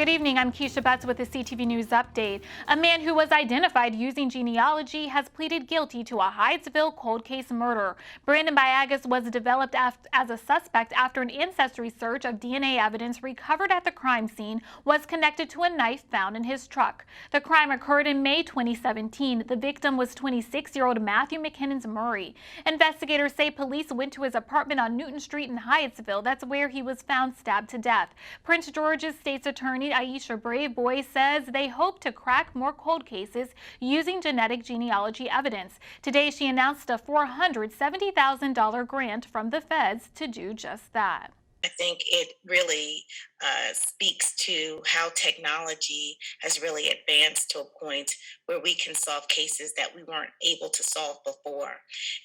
Good evening, I'm Keisha Betts with the CTV News Update. A man who was identified using genealogy has pleaded guilty to a Hyattsville cold case murder. Brandon Bayagas was developed as a suspect after an ancestry search of DNA evidence recovered at the crime scene was connected to a knife found in his truck. The crime occurred in May 2017. The victim was 26-year-old Matthew McKinnon's Murray. Investigators say police went to his apartment on Newton Street in Hyattsville. That's where he was found stabbed to death. Prince George's State's Attorney Aisha Braveboy says they hope to crack more cold cases using genetic genealogy evidence. Today, she announced a $470,000 grant from the feds to do just that. I think it really speaks to how technology has really advanced to a point where we can solve cases that we weren't able to solve before,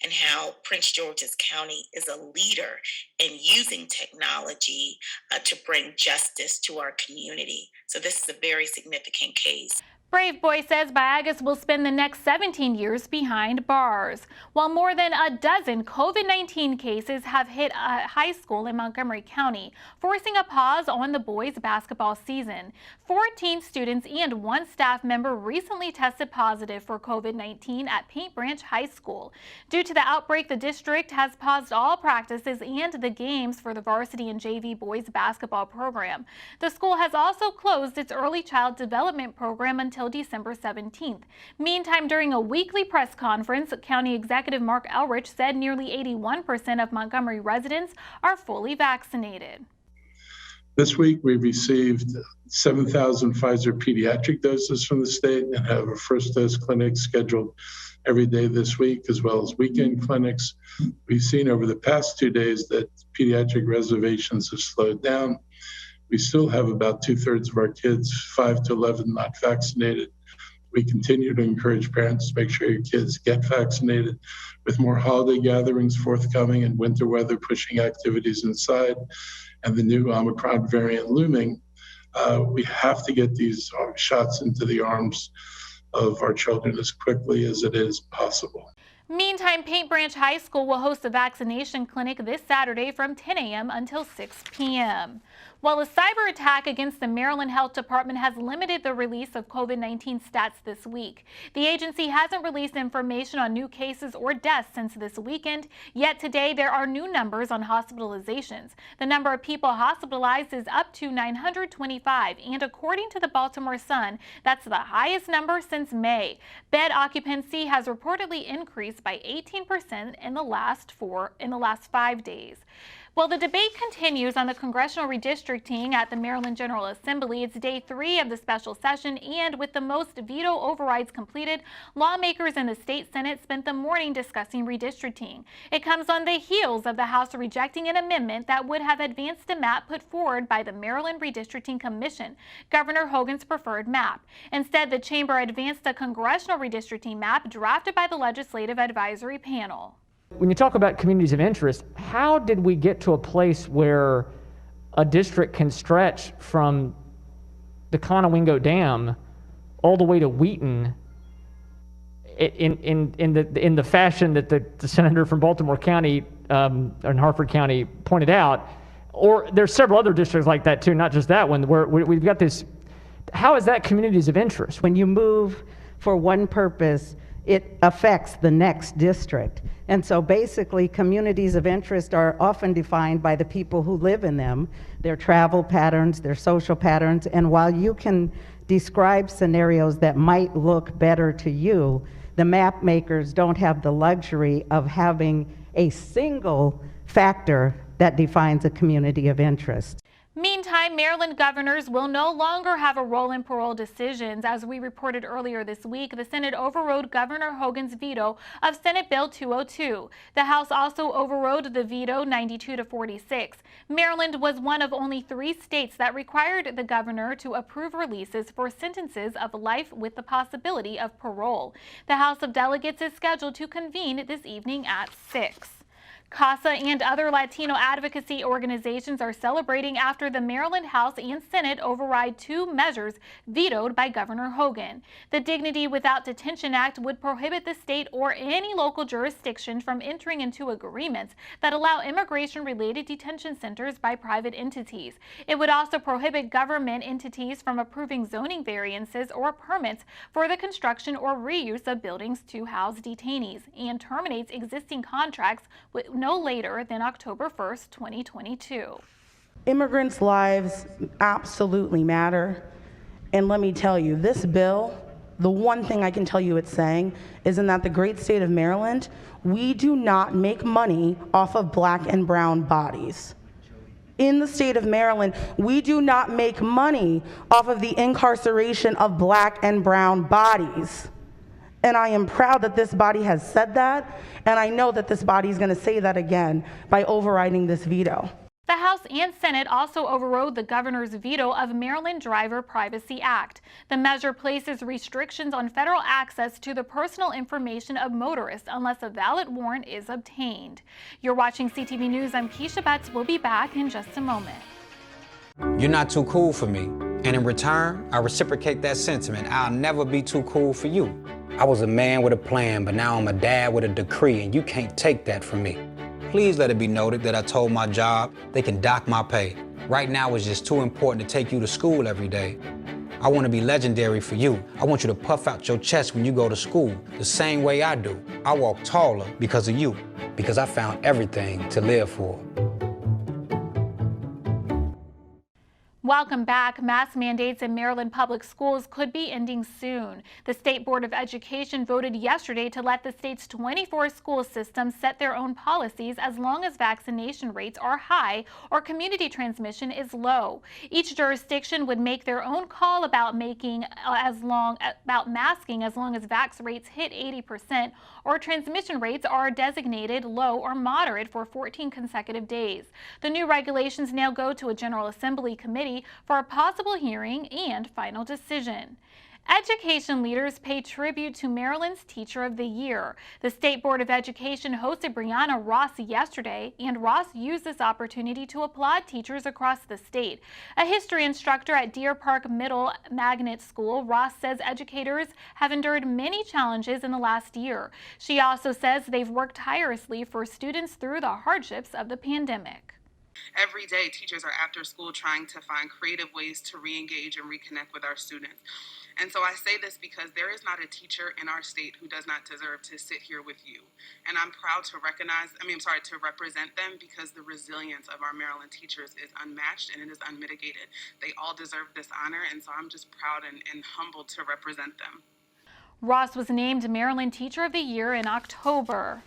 and how Prince George's County is a leader in using technology to bring justice to our community. So this is a very significant case. Braveboy says Bayagas will spend the next 17 years behind bars. While more than a dozen COVID-19 cases have hit a high school in Montgomery County, forcing a pause on the boys' basketball season. 14 students and one staff member recently tested positive for COVID-19 at Paint Branch High School. Due to the outbreak, the district has paused all practices and the games for the varsity and JV boys basketball program. The school has also closed its early child development program until December 17th. Meantime, during a weekly press conference, County Executive Mark Elrich said nearly 81% of Montgomery residents are fully vaccinated. This week, we received 7,000 Pfizer pediatric doses from the state and have a first dose clinic scheduled every day this week, as well as weekend clinics. We've seen over the past 2 days that pediatric reservations have slowed down. We still have about 2/3 of our kids, 5 to 11, not vaccinated. We continue to encourage parents to make sure your kids get vaccinated. With more holiday gatherings forthcoming and winter weather pushing activities inside and the new Omicron variant looming, we have to get these shots into the arms of our children as quickly as it is possible. Meantime, Paint Branch High School will host a vaccination clinic this Saturday from 10 a.m. until 6 p.m. While a cyber attack against the Maryland Health Department has limited the release of COVID-19 stats this week, the agency hasn't released information on new cases or deaths since this weekend, yet today there are new numbers on hospitalizations. The number of people hospitalized is up to 925, and according to the Baltimore Sun, that's the highest number since May. Bed occupancy has reportedly increased by 18% in the last 5 days. Well, the debate continues on the congressional redistricting at the Maryland General Assembly. It's day 3 of the special session, and with the most veto overrides completed, lawmakers in the state Senate spent the morning discussing redistricting. It comes on the heels of the House rejecting an amendment that would have advanced a map put forward by the Maryland Redistricting Commission, Governor Hogan's preferred map. Instead, the chamber advanced a congressional redistricting map drafted by the Legislative Advisory Panel. When you talk about communities of interest, how did we get to a place where a district can stretch from the Conowingo Dam all the way to Wheaton in the fashion that the senator from Baltimore County and Harford County pointed out? Or there's several other districts like that too, not just that one, where we've got this. How is that communities of interest? When you move for one purpose, it affects the next district. And so basically, communities of interest are often defined by the people who live in them, their travel patterns, their social patterns, and while you can describe scenarios that might look better to you, the map makers don't have the luxury of having a single factor that defines a community of interest. Meantime, Maryland governors will no longer have a role in parole decisions. As we reported earlier this week, the Senate overrode Governor Hogan's veto of Senate Bill 202. The House also overrode the veto 92-46. Maryland was one of only 3 states that required the governor to approve releases for sentences of life with the possibility of parole. The House of Delegates is scheduled to convene this evening at 6. CASA and other Latino advocacy organizations are celebrating after the Maryland House and Senate override 2 measures vetoed by Governor Hogan. The Dignity Without Detention Act would prohibit the state or any local jurisdiction from entering into agreements that allow immigration-related detention centers by private entities. It would also prohibit government entities from approving zoning variances or permits for the construction or reuse of buildings to house detainees, and terminates existing contracts with no later than October 1st, 2022. Immigrants' lives absolutely matter. And let me tell you, this bill, the one thing I can tell you it's saying is in that the great state of Maryland, we do not make money off of black and brown bodies. In the state of Maryland, we do not make money off of the incarceration of black and brown bodies. And I am proud that this body has said that, and I know that this body is going to say that again by overriding this veto. The House and Senate also overrode the governor's veto of Maryland Driver Privacy Act. The measure places restrictions on federal access to the personal information of motorists unless a valid warrant is obtained. You're watching CTV News. I'm Keisha Betts. We'll be back in just a moment. You're not too cool for me, and in return, I reciprocate that sentiment. I'll never be too cool for you. I was a man with a plan, but now I'm a dad with a decree, and you can't take that from me. Please let it be noted that I told my job they can dock my pay. Right now it's just too important to take you to school every day. I want to be legendary for you. I want you to puff out your chest when you go to school, the same way I do. I walk taller because of you, because I found everything to live for. Welcome back. Mask mandates in Maryland public schools could be ending soon. The State Board of Education voted yesterday to let the state's 24 school systems set their own policies as long as vaccination rates are high or community transmission is low. Each jurisdiction would make their own call about masking as long as vax rates hit 80% or transmission rates are designated low or moderate for 14 consecutive days. The new regulations now go to a General Assembly committee for a possible hearing and final decision. Education leaders pay tribute to Maryland's Teacher of the Year. The State Board of Education hosted Brianna Ross yesterday, and Ross used this opportunity to applaud teachers across the state. A history instructor at Deer Park Middle Magnet School, Ross says educators have endured many challenges in the last year. She also says they've worked tirelessly for students through the hardships of the pandemic. Every day, teachers are after school trying to find creative ways to re-engage and reconnect with our students. And so I say this because there is not a teacher in our state who does not deserve to sit here with you. And I'm proud to to represent them because the resilience of our Maryland teachers is unmatched and it is unmitigated. They all deserve this honor, and so I'm just proud and humbled to represent them. Ross was named Maryland Teacher of the Year in October.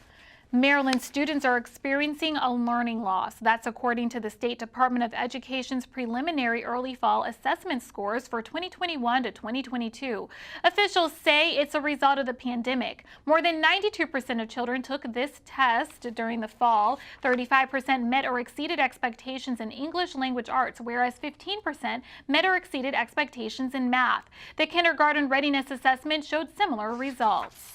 Maryland students are experiencing a learning loss. That's according to the State Department of Education's preliminary early fall assessment scores for 2021 to 2022. Officials say it's a result of the pandemic. More than 92% of children took this test during the fall. 35% met or exceeded expectations in English language arts, whereas 15% met or exceeded expectations in math. The kindergarten readiness assessment showed similar results.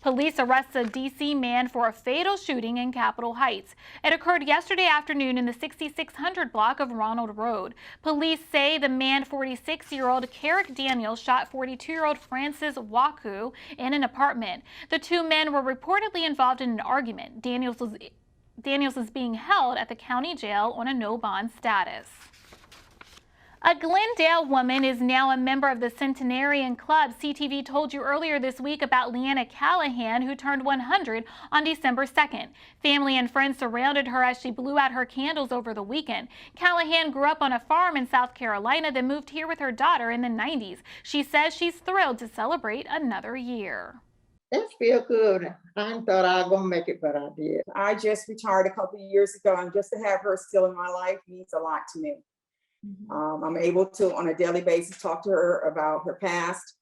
Police arrests a D.C. man for a fatal shooting in Capitol Heights. It occurred yesterday afternoon in the 6600 block of Ronald Road. Police say the man, 46-year-old Carrick Daniels, shot 42-year-old Francis Waku in an apartment. The two men were reportedly involved in an argument. Daniels is being held at the county jail on a no-bond status. A Glendale woman is now a member of the Centenarian Club. CTV told you earlier this week about Leanna Callahan, who turned 100 on December 2nd. Family and friends surrounded her as she blew out her candles over the weekend. Callahan grew up on a farm in South Carolina, then moved here with her daughter in the 90s. She says she's thrilled to celebrate another year. It feels good. I thought I was going to make it, but I did. I just retired a couple of years ago, and just to have her still in my life means a lot to me. I'm able to, on a daily basis, talk to her about her past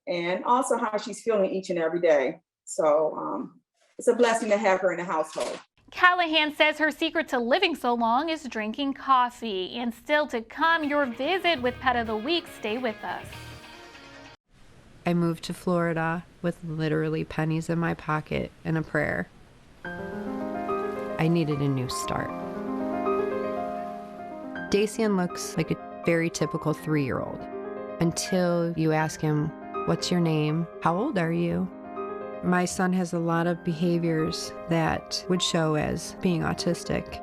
and also how she's feeling each and every day. So it's a blessing to have her in the household. Callahan says her secret to living so long is drinking coffee. And still to come, your visit with Pet of the Week. Stay with us. I moved to Florida with literally pennies in my pocket and a prayer. I needed a new start. Dacian looks like a very typical 3-year-old until you ask him, "What's your name? How old are you?" My son has a lot of behaviors that would show as being autistic.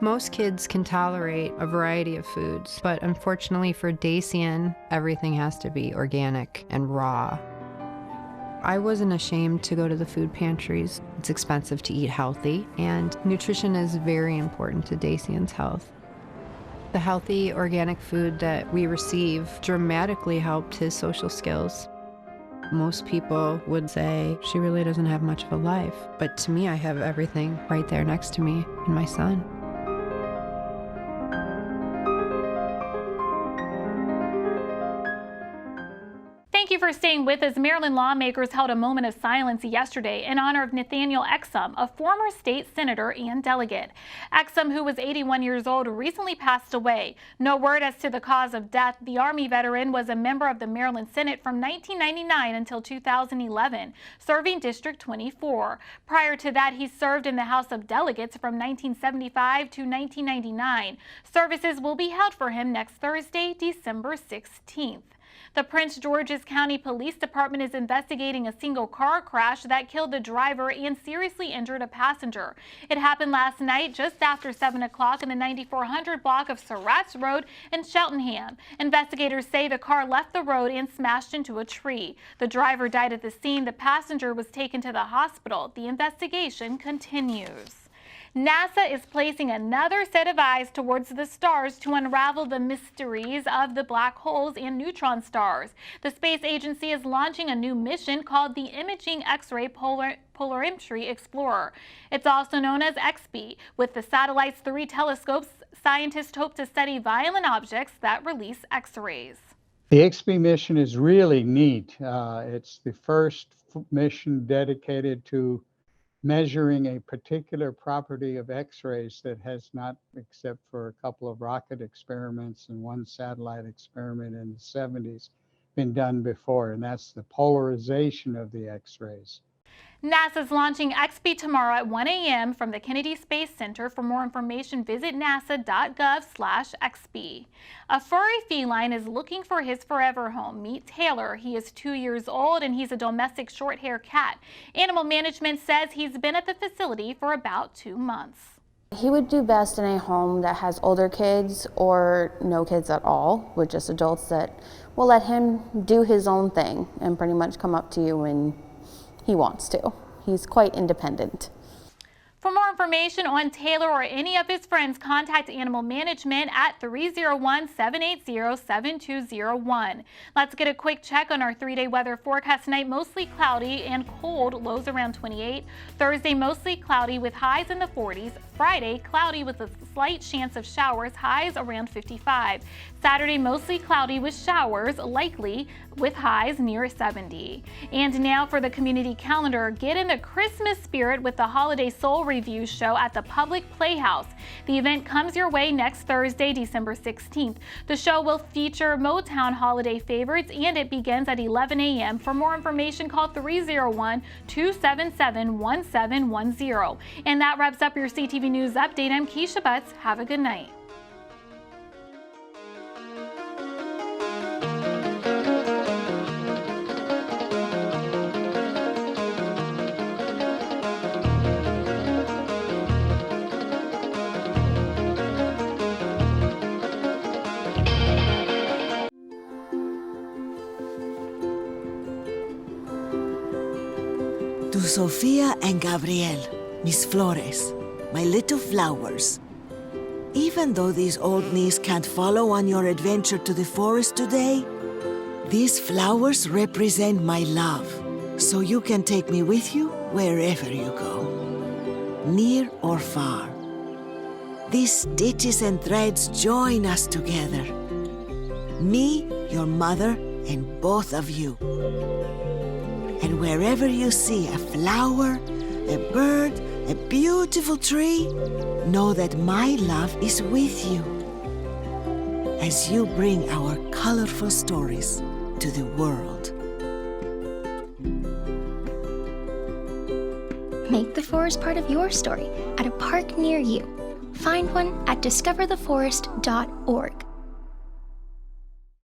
Most kids can tolerate a variety of foods, but unfortunately for Dacian, everything has to be organic and raw. I wasn't ashamed to go to the food pantries. It's expensive to eat healthy, and nutrition is very important to Dacian's health. The healthy organic food that we receive dramatically helped his social skills. Most people would say, she really doesn't have much of a life. But to me, I have everything right there next to me and my son. Thank you for staying with us. Maryland lawmakers held a moment of silence yesterday in honor of Nathaniel Exum, a former state senator and delegate. Exum, who was 81 years old, recently passed away. No word as to the cause of death. The Army veteran was a member of the Maryland Senate from 1999 until 2011, serving District 24. Prior to that, he served in the House of Delegates from 1975 to 1999. Services will be held for him next Thursday, December 16th. The Prince George's County Police Department is investigating a single car crash that killed the driver and seriously injured a passenger. It happened last night just after 7 o'clock in the 9400 block of Surratt's Road in Cheltenham. Investigators say the car left the road and smashed into a tree. The driver died at the scene. The passenger was taken to the hospital. The investigation continues. NASA is placing another set of eyes towards the stars to unravel the mysteries of the black holes and neutron stars. The space agency is launching a new mission called the Imaging X-ray Polarimetry Explorer. It's also known as XP. With the satellite's 3 telescopes, scientists hope to study violent objects that release X-rays. The XP mission is really neat. It's the first mission dedicated to measuring a particular property of X-rays that has not, except for a couple of rocket experiments and one satellite experiment in the 70s, been done before, and that's the polarization of the X-rays. NASA's launching XP tomorrow at 1 a.m. from the Kennedy Space Center. For more information, visit nasa.gov/XP. A furry feline is looking for his forever home. Meet Taylor. He is 2 years old and he's a domestic short-hair cat. Animal management says he's been at the facility for about 2 months. He would do best in a home that has older kids or no kids at all, with just adults that will let him do his own thing and pretty much come up to you when he wants to. He's quite independent. For more information on Taylor or any of his friends, contact Animal Management at 301-780-7201. Let's get a quick check on our 3-day weather forecast tonight. Mostly cloudy and cold, lows around 28. Thursday, mostly cloudy with highs in the 40s. Friday, cloudy with a slight chance of showers, highs around 55. Saturday, mostly cloudy with showers, likely with highs near 70. And now for the community calendar. Get in the Christmas spirit with the Holiday Soul Review show at the Public Playhouse. The event comes your way next Thursday, December 16th. The show will feature Motown holiday favorites and it begins at 11 a.m. For more information, call 301-277-1710. And that wraps up your CTV News Update. I'm Keisha Butts. Have a good night. To Sofia and Gabriel, mis flores, my little flowers. Even though these old knees can't follow on your adventure to the forest today, these flowers represent my love, so you can take me with you wherever you go, near or far. These stitches and threads join us together. Me, your mother, and both of you. And wherever you see a flower, a bird, a beautiful tree, know that my love is with you as you bring our colorful stories to the world. make the forest part of your story at a park near you. Find one at discovertheforest.org.